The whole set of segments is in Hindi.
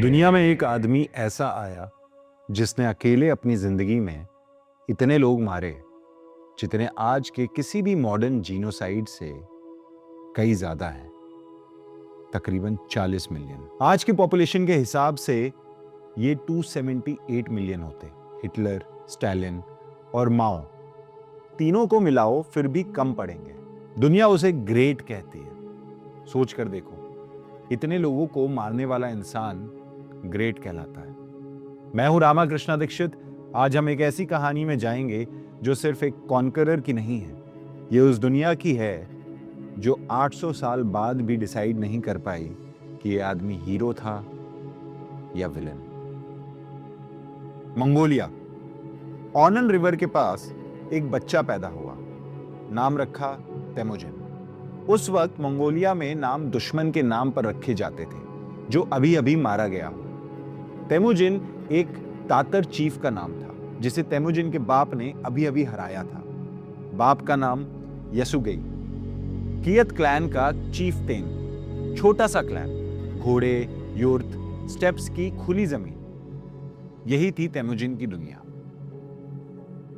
दुनिया में एक आदमी ऐसा आया जिसने अकेले अपनी जिंदगी में इतने लोग मारे जितने आज के किसी भी मॉडर्न जीनोसाइड से कई ज्यादा हैं। तकरीबन 40 मिलियन। आज की पॉपुलेशन के हिसाब से ये 278 मिलियन होते। हिटलर, स्टालिन और माओ तीनों को मिलाओ फिर भी कम पड़ेंगे। दुनिया उसे ग्रेट कहती है। सोच कर देखो, इतने लोगों को मारने वाला इंसान ग्रेट कहलाता है। मैं हूं रामाकृष्णा दीक्षित। आज हम एक ऐसी कहानी में जाएंगे जो सिर्फ एक कॉन्करर की नहीं है, ये उस दुनिया की है जो 800 साल बाद भी डिसाइड नहीं कर पाई कि ये आदमी हीरो था या विलन। मंगोलिया। ऑनन रिवर के पास एक बच्चा पैदा हुआ, नाम रखा तेमुजिन। उस वक्त मंगोलिया में नाम दुश्मन के नाम पर रखे जाते थे जो अभी अभी मारा गया हो। तेमुजिन एक तातर चीफ का नाम था जिसे तेमुजिन के बाप ने अभी अभी हराया था। बाप का नाम यसुगेई, कियत क्लैन का चीफटेन। छोटा सा क्लैन, घोड़े, यूर्त, स्टेप्स की खुली जमीन, यही थी तेमुजिन की दुनिया।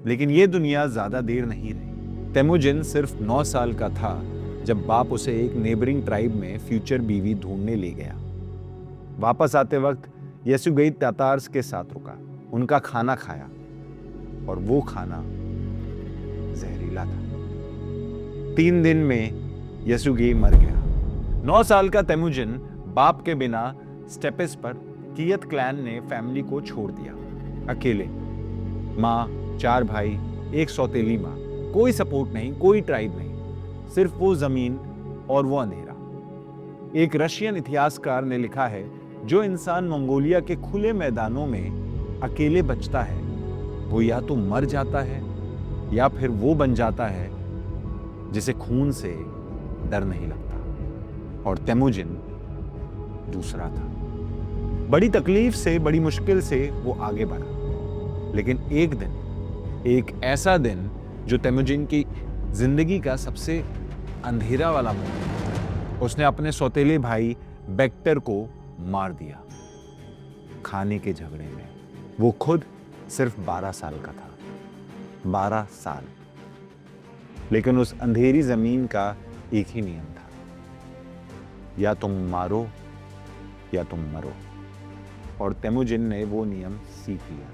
लेकिन यह दुनिया ज्यादा देर नहीं रही। तेमुजिन सिर्फ 9 साल का था जब बाप उसे एक नेबरिंग ट्राइब में फ्यूचर बीवी ढूंढने ले गया। वापस आते वक्त यसुगेई तातार्स के साथ रुका, उनका खाना खाया और वो खाना जहरीला था। 3 दिन में यसुगेई मर गया। 9 साल का तेमुजिन बाप के बिना स्टेपेस पर कियत क्लैन ने फैमिली को छोड़ दिया, अकेले। माँ, 4 भाई, एक सौतेली माँ, कोई सपोर्ट नहीं, कोई ट्राइब नहीं, सिर्फ वो जमीन और वो अंधेरा। एक रशियन इतिहासकार ने लिखा है, जो इंसान मंगोलिया के खुले मैदानों में अकेले बचता है वो या तो मर जाता है या फिर वो बन जाता है जिसे खून से डर नहीं लगता। और तेमुजिन दूसरा था। बड़ी तकलीफ से, बड़ी मुश्किल से वो आगे बढ़ा। लेकिन एक दिन, एक ऐसा दिन जो तेमुजिन की जिंदगी का सबसे अंधेरा वाला मोड़, उसने अपने सौतेले भाई बेक्टर को मार दिया खाने के झगड़े में। वो खुद सिर्फ 12 साल का था। 12 साल। लेकिन उस अंधेरी जमीन का एक ही नियम था, या तुम मारो या तुम मरो। और तेमुजिन ने वो नियम सीख लिया।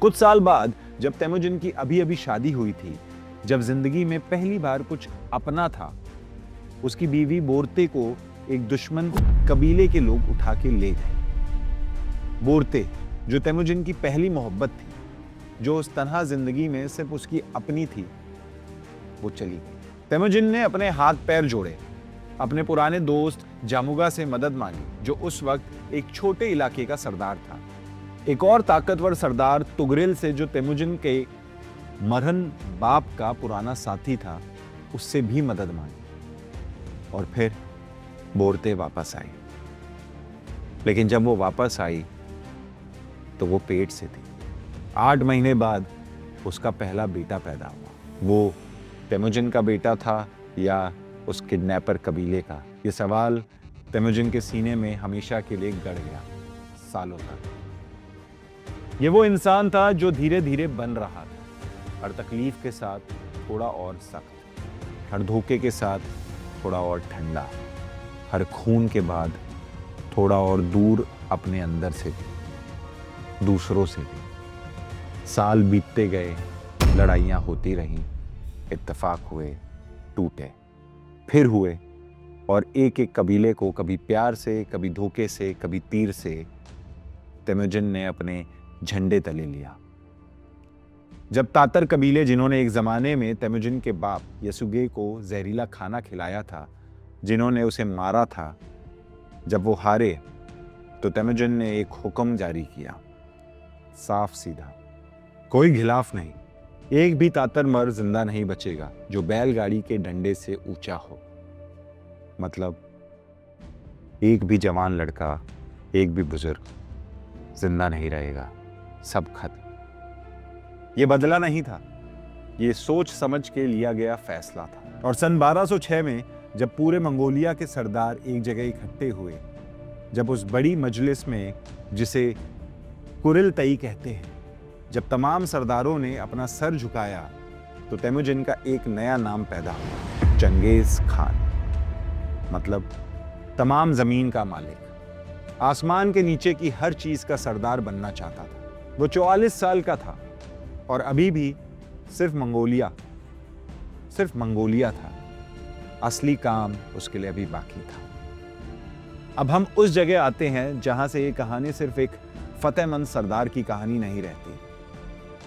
कुछ साल बाद जब तेमुजिन की अभी अभी शादी हुई थी, जब जिंदगी में पहली बार कुछ अपना था, उसकी बीवी बोरते को एक दुश्मन कबीले के लोग उठा के ले गए। बोरते, जो तेमुजिन की पहली मोहब्बत थी, जो उस तन्हा जिंदगी में सिर्फ उसकी अपनी थी, वो चली गई। तेमुजिन ने अपने हाथ पैर जोड़े, अपने पुराने दोस्त जामुगा से मदद मांगी, जो उस वक्त एक छोटे इलाके का सरदार था। एक और ताकतवर सरदार तुगरिल से, जो तेमुजिन के मरहन बाप का पुराना साथी था, उससे भी मदद मांगी। और फिर बोरते वापस आई। लेकिन जब वो वापस आई तो वो पेट से थी। 8 महीने बाद उसका पहला बेटा पैदा हुआ। वो तेमुजिन का बेटा था या उस किडनैपर कबीले का? ये सवाल तेमुजिन के सीने में हमेशा के लिए गड़ गया, सालों तक। ये वो इंसान था जो धीरे धीरे बन रहा था, हर तकलीफ के साथ थोड़ा और सख्त, हर धोखे के साथ थोड़ा और ठंडा, हर खून के बाद थोड़ा और दूर अपने अंदर से भी, दूसरों से भी। साल बीतते गए, लड़ाइयाँ होती रहीं, इत्तेफाक हुए, टूटे, फिर हुए, और एक एक कबीले को कभी प्यार से, कभी धोखे से, कभी तीर से तेमुजिन ने अपने झंडे तले लिया। जब तातर कबीले, जिन्होंने एक जमाने में तेमुजिन के बाप यसुगे को जहरीला खाना खिलाया था, जिन्होंने उसे मारा था, जब वो हारे तो तेमुजिन ने एक हुक्म जारी किया, साफ सीधा, कोई खिलाफ नहीं, एक भी तातर मर्द जिंदा नहीं बचेगा जो बैलगाड़ी के डंडे से ऊंचा हो। मतलब एक भी जवान लड़का, एक भी बुजुर्ग जिंदा नहीं रहेगा, सब खत्म। ये बदला नहीं था, ये सोच समझ के लिया गया फैसला था। और सन 1206 में जब पूरे मंगोलिया के सरदार एक जगह इकट्ठे हुए जब उस बड़ी मजलिस में, जिसे कुरिल तई कहते हैं, जब तमाम सरदारों ने अपना सर झुकाया तो तेमुजिन का एक नया नाम पैदा हुआ, चंगेज खान। मतलब तमाम जमीन का मालिक, आसमान के नीचे की हर चीज का सरदार बनना चाहता था। वो 44 साल का था और अभी भी सिर्फ मंगोलिया था। असली काम उसके लिए अभी बाकी था। अब हम उस जगह आते हैं जहां से ये कहानी सिर्फ एक फतेहमंद सरदार की कहानी नहीं रहती।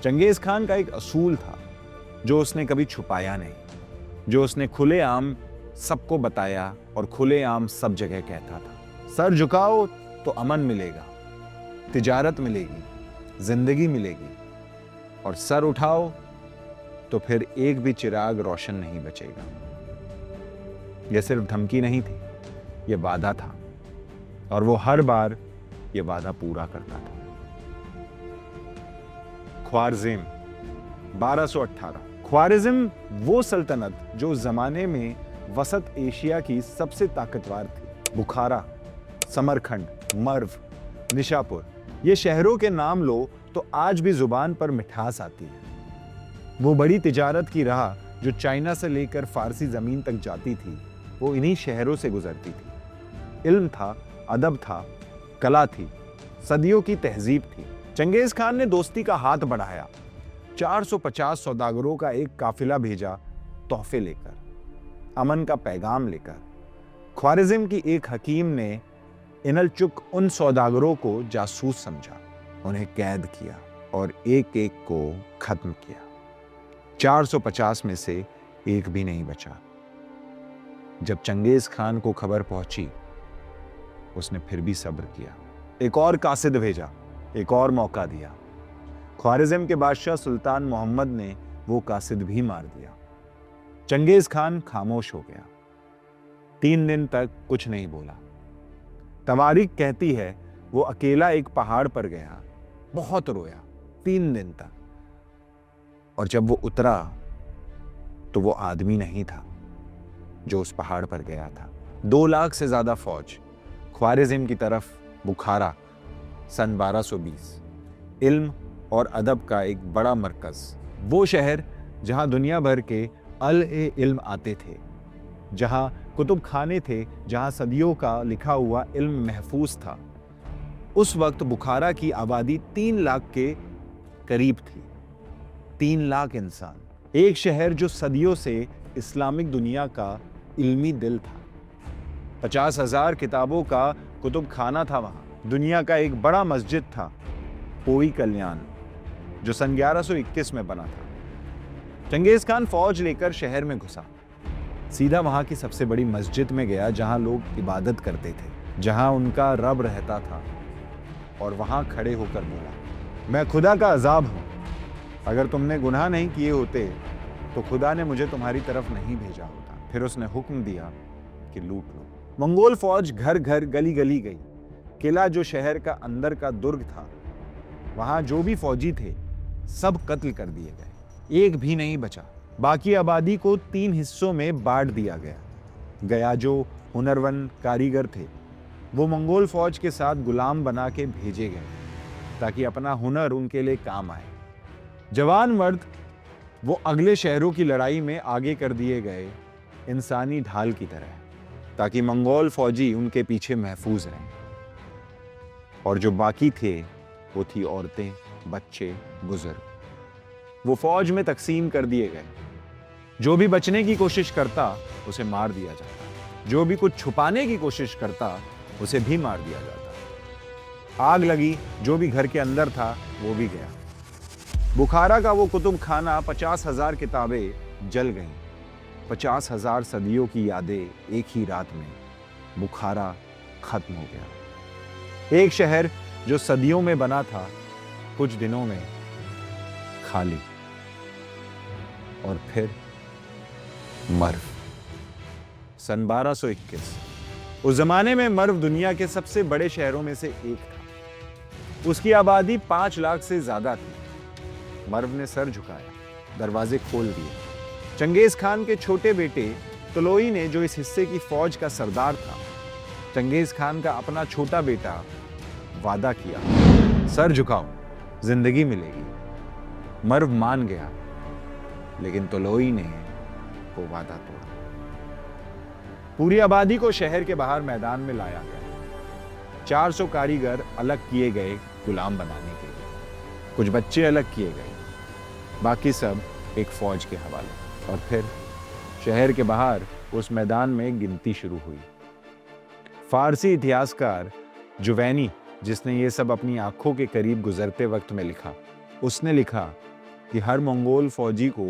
चंगेज खान का एक असूल था जो उसने कभी छुपाया नहीं, जो उसने खुलेआम सबको बताया और खुलेआम सब जगह कहता था। सर झुकाओ तो अमन मिलेगा, तिजारत मिलेगी, जिंदगी मिलेगी, और सर उठाओ तो फिर एक भी चिराग रोशन नहीं बचेगा। यह सिर्फ धमकी नहीं थी, यह वादा था, और वो हर बार यह वादा पूरा करता था। ख्वारिज़्म 1218। ख्वारिज़्म वो सल्तनत जो उस जमाने में वसत एशिया की सबसे ताकतवर थी। बुखारा, समरखंड, मर्व, निशापुर, ये शहरों के नाम लो तो आज भी जुबान पर मिठास आती है। वो बड़ी तिजारत की राह जो चाइना से लेकर फारसी जमीन तक जाती थी, वो इन्हीं शहरों से गुजरती थी। इल्म था, अदब था, कला थी, सदियों की तहजीब थी। चंगेज खान ने दोस्ती का हाथ बढ़ाया, 450 सौदागरों का एक काफिला भेजा तोहफे लेकर, अमन का पैगाम लेकर। ख्वारिज़्म की एक हकीम ने इनलचुक उन सौदागरों को जासूस समझा, उन्हें कैद किया और एक एक को खत्म किया। 450 में से एक भी नहीं बचा। जब चंगेज खान को खबर पहुंची, उसने फिर भी सब्र किया, एक और कासिद भेजा, एक और मौका दिया। ख्वारिज़्म के बादशाह सुल्तान मोहम्मद ने वो कासिद भी मार दिया। चंगेज खान खामोश हो गया, 3 दिन तक कुछ नहीं बोला। तवारीख कहती है वो अकेला एक पहाड़ पर गया, बहुत रोया 3 दिन तक, और जब वो उतरा तो वो आदमी नहीं था जो उस पहाड़ पर गया था। 2 लाख से ज्यादा फौज ख्वारिज़्म की तरफ बुखारा, सन 1220। इल्म और अदब का एक बड़ा मरकज, वो शहर जहां दुनिया भर के अल-ए-इल्म आते थे, जहां कुतुब खाने थे, जहां सदियों का लिखा हुआ इल्म महफूज था। उस वक्त बुखारा की आबादी 3 लाख के करीब थी। 3 लाख इंसान, एक शहर जो सदियों से इस्लामिक दुनिया का इल्मी दिल था। 50,000 किताबों का कुतुब खाना था वहां। दुनिया का एक बड़ा मस्जिद था, पोई कल्याण, जो सन 1121 में बना था। चंगेज खान फौज लेकर शहर में घुसा, सीधा वहां की सबसे बड़ी मस्जिद में गया जहां लोग इबादत करते थे, जहां उनका रब रहता था, और वहां खड़े होकर बोला, मैं खुदा का अजाब हूं। अगर तुमने गुनाह नहीं किए होते तो खुदा ने मुझे तुम्हारी तरफ नहीं भेजा होता। फिर उसने हुक्म दिया कि लूट लो। मंगोल फौज घर घर, गली गली गई। किला जो शहर का अंदर का दुर्ग था, वहां जो भी फौजी थे सब कत्ल कर दिए गए, एक भी नहीं बचा। बाकी आबादी को 3 हिस्सों में बांट दिया गया। गया जो हुनरवन कारीगर थे वो मंगोल फौज के साथ गुलाम बना के भेजे गए ताकि अपना हुनर उनके लिए काम आए। जवान मर्द वो अगले शहरों की लड़ाई में आगे कर दिए गए, इंसानी ढाल की तरह, ताकि मंगोल फौजी उनके पीछे महफूज रहें। और जो बाकी थे वो थी औरतें, बच्चे, बुजुर्ग। वो फौज में तकसीम कर दिए गए। जो भी बचने की कोशिश करता उसे मार दिया जाता, जो भी कुछ छुपाने की कोशिश करता उसे भी मार दिया जाता। आग लगी, जो भी घर के अंदर था वो भी गया। बुखारा का वो कुतुब खाना, 50,000 किताबें जल गईं। 50,000 सदियों की यादें एक ही रात में। बुखारा खत्म हो गया। एक शहर जो सदियों में बना था, कुछ दिनों में खाली। और फिर मर्व, सन 1221। उस जमाने में मर्व दुनिया के सबसे बड़े शहरों में से एक था। उसकी आबादी 5 लाख से ज्यादा थी। मर्व ने सर झुकाया, दरवाजे खोल दिए। चंगेज खान के छोटे बेटे तुलोई ने, जो इस हिस्से की फौज का सरदार था, चंगेज खान का अपना छोटा बेटा वादा किया, सर झुकाओ, जिंदगी मिलेगी। मर्व मान गया, लेकिन तोलोई ने वो वादा तोड़ा। पूरी आबादी को शहर के बाहर मैदान में लाया गया। 400 कारीगर अलग किए गए गुलाम बनाने के लिए। कुछ बच्चे अलग किए गए, बाकी सब एक फौज के हवाले। और फिर शहर के बाहर उस मैदान में गिनती शुरू हुई। फारसी इतिहासकार जुवैनी, जिसने ये सब अपनी आंखों के करीब गुजरते वक्त में लिखा, उसने लिखा कि हर मंगोल फौजी को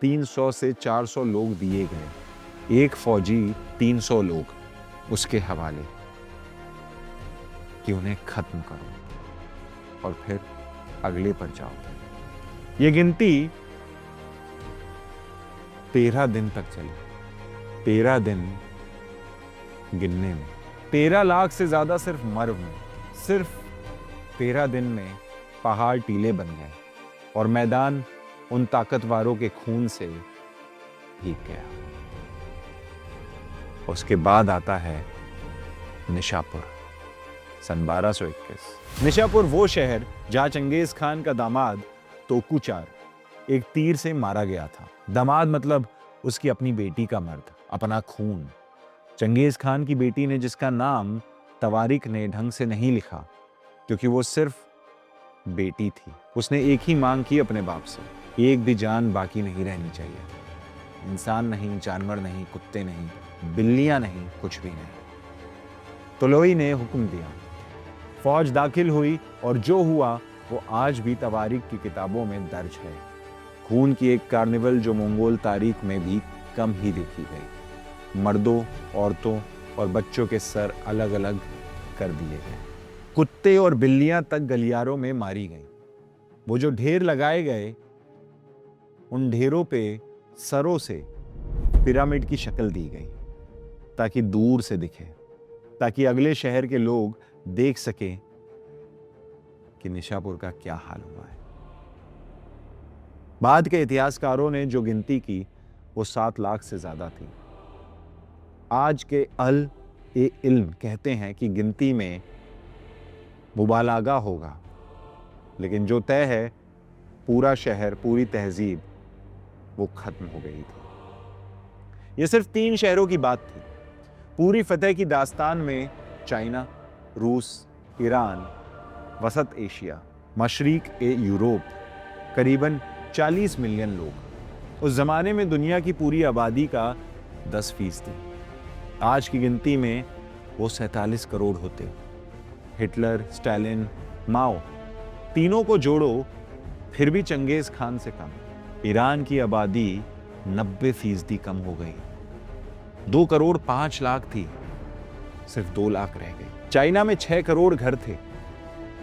300 से 400 लोग दिए गए। एक फौजी 300 लोग उसके हवाले कि उन्हें खत्म करो और फिर अगले पर जाओ। ये गिनती 13 दिन तक चली। 13 दिन गिनने में 13 लाख से ज्यादा सिर्फ मर्व में। सिर्फ 13 दिन में पहाड़ टीले बन गए और मैदान उन ताकतवारों के खून से भीग गया। उसके बाद आता है निशापुर, सन 1221। निशापुर वो शहर जहां चंगेज खान का दामाद तोकुचार एक तीर से मारा गया था। दामाद मतलब उसकी अपनी बेटी का मर्द, अपना खून। चंगेज खान की बेटी ने, जिसका नाम तवारिक ने ढंग से नहीं लिखा क्योंकि वो सिर्फ बेटी थी, उसने एक ही मांग की अपने बाप से, एक भी जान बाकी नहीं रहनी चाहिए। इंसान नहीं, जानवर नहीं, कुत्ते नहीं, बिल्लियां नहीं, कुछ भी नहीं। तोलोई ने हुक्म दिया, फौज दाखिल हुई और जो हुआ वो आज भी तवारीख की किताबों में दर्ज है। खून की एक कार्निवल जो मंगोल तारीख में भी कम ही देखी गई। मर्दों, औरतों और बच्चों के सर अलग अलग कर दिए गए। कुत्ते और बिल्लियां तक गलियारों में मारी गई। वो जो ढेर लगाए गए, उन ढेरों पे सरों से पिरामिड की शक्ल दी गई ताकि दूर से दिखे, ताकि अगले शहर के लोग देख सकें कि निशापुर का क्या हाल हुआ है। बाद के इतिहासकारों ने जो गिनती की वो 7 लाख से ज्यादा थी। आज के अल-ए-इल्म कहते हैं कि गिनती में मुबालगा होगा, लेकिन जो तय है, पूरा शहर, पूरी तहजीब वो खत्म हो गई थी। ये सिर्फ 3 शहरों की बात थी। पूरी फतेह की दास्तान में चाइना, रूस, ईरान, वसत एशिया, मशरिक ए यूरोप, करीबन 40 मिलियन लोग। उस जमाने में दुनिया की पूरी आबादी का 10% थी। आज की गिनती में वो 47 करोड़ होते। हिटलर, स्टालिन, माओ, तीनों को जोड़ो फिर भी चंगेज खान से कम। ईरान की आबादी 90% कम हो गई। 2 करोड़ 5 लाख थी, सिर्फ 2 लाख रह गई। चाइना में 6 करोड़ घर थे,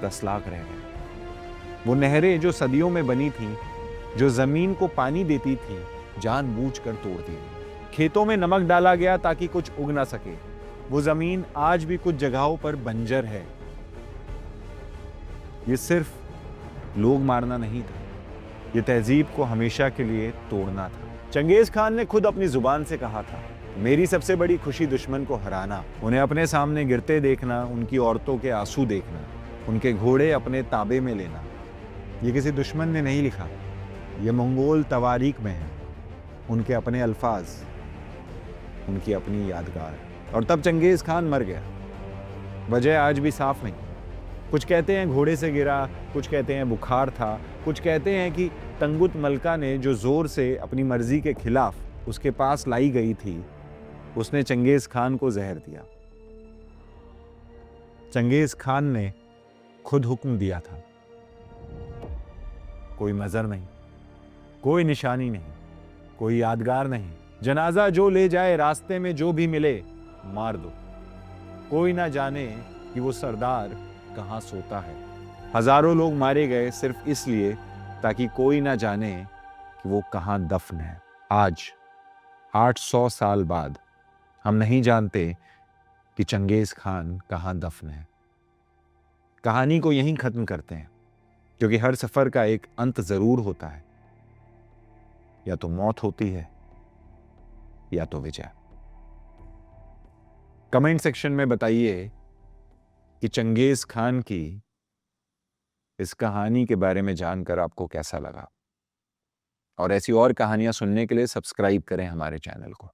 10 लाख रह गए। वो नहरें जो सदियों में बनी थीं, जो जमीन को पानी देती थी, जानबूझकर तोड़ दी गई। खेतों में नमक डाला गया ताकि कुछ उग ना सके। वो जमीन आज भी कुछ जगहों पर बंजर है। ये सिर्फ लोग मारना नहीं था, ये तहजीब को हमेशा के लिए तोड़ना था। चंगेज खान ने खुद अपनी जुबान से कहा था, मेरी सबसे बड़ी खुशी दुश्मन को हराना, उन्हें अपने सामने गिरते देखना, उनकी औरतों के आंसू देखना, उनके घोड़े अपने ताबे में लेना। ये किसी दुश्मन ने नहीं लिखा, ये मंगोल तवारीख में है। उनके अपने अल्फाज, उनकी अपनी यादगार। और तब चंगेज खान मर गया। वजह आज भी साफ नहीं। कुछ कहते हैं घोड़े से गिरा, कुछ कहते हैं बुखार था, कुछ कहते हैं कि तंगुत मलका ने, जो जोर से अपनी मर्जी के खिलाफ उसके पास लाई गई थी, उसने चंगेज खान को जहर दिया। चंगेज खान ने खुद हुक्म दिया था, कोई मजर नहीं, कोई निशानी नहीं, कोई यादगार नहीं। जनाजा जो ले जाए, रास्ते में जो भी मिले मार दो। कोई ना जाने कि वो सरदार कहां सोता है। हजारों लोग मारे गए सिर्फ इसलिए ताकि कोई ना जाने कि वो कहां दफन है। आज 800 साल बाद हम नहीं जानते कि चंगेज खान कहां दफन है। कहानी को यहीं खत्म करते हैं, क्योंकि हर सफर का एक अंत जरूर होता है। या तो मौत होती है या तो विजय। कमेंट सेक्शन में बताइए कि चंगेज खान की इस कहानी के बारे में जानकर आपको कैसा लगा। और ऐसी और कहानियां सुनने के लिए सब्सक्राइब करें हमारे चैनल को।